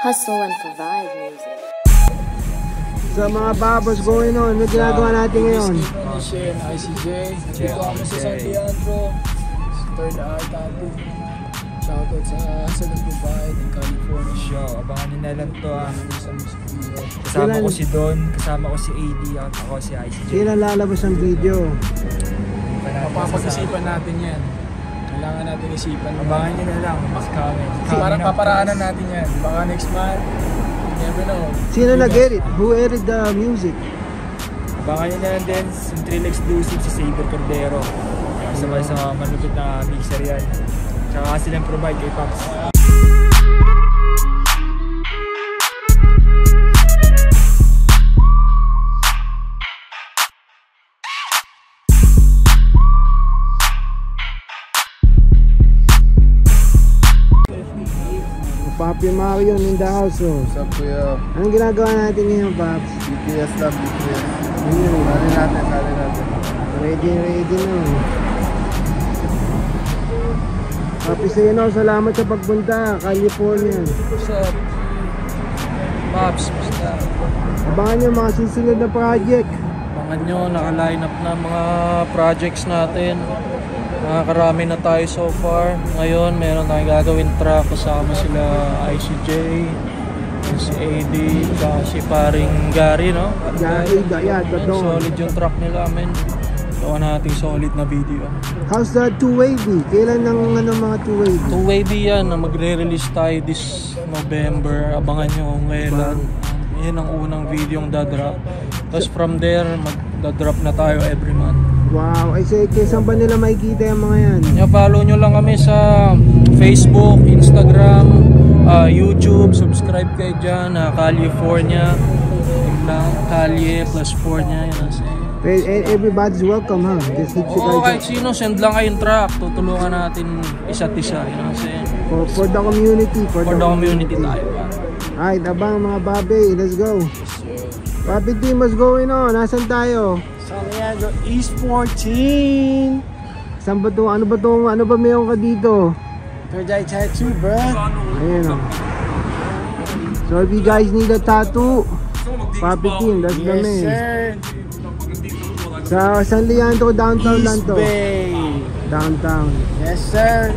Hustle and Provide music. So mga babos, going on, ano ginagawa natin ngayon? ICJ, dito kami sa San Leandro, third eye tattoo. Shoutout sa Hustle and Provide in California. Show, abangan nyo na lang to Kasama ko si Don, kasama ko si AD, at ako si ICJ. Kailan lalabas ang video? Mapapag-isipan natin yan. Kailangan natin isipan. Abangan nyo na lang, mas coming. Parang paparaanan natin yan. Baka next month, never know. Sino nag-edit? Who edited the music? Abangan nyo na lang din, yung Trill Exclusive, si Saber Cordero. Sabay sa malupit na mixer yan. Tsaka silang provide kay Pops. Papi Mario in the house, oh. What's up, kuya? Anong ginagawa natin ngayon, Paps? BTS lang, BTS. Sali natin. Ready na. Papi sa'yo, no, salamat sa pagpunta, California. What's up? Pops, basta. Abangan nyo mga susunod na project. Abangan nyo, naka-line up na mga projects natin. Nakakarami na tayo so far. Ngayon, meron tayong gagawin track kasama sila ICJ, si AD, si paring Gary, no? Gary, solid yung track nila, men. Gawa natin solid na video. How's the 2-wavy? Kailan ng mga 2-wavy? 2-wavy yan, na magre-release tayo this November. Abangan nyo kung kailan. Yan ang unang video yung dadrop. Tapos from there, magdadrop na tayo every month. Wow, ay saan ba nila makikita yung mga yan? Follow nyo lang kami sa Facebook, Instagram, YouTube. Subscribe kayo dyan, California. Calye plus Fornia. Everybody's welcome, ha? Just hit you guys. Kahit sino, send lang kayong track. Tutulungan natin isa't isa. You know what I'm saying? For the community. For the community tayo. Alright, abang mga babe, let's go. Papi team, what's going on? Nasaan tayo? San Leandro East 14. Saan ba to? Ano ba meron ka dito? Third eye tattoo, bro. Ayan, oh. So if you guys need a tattoo, Papi team, that's the man. Sir. Sa San Leandro, downtown lang East to. Bay. Downtown. Yes, sir.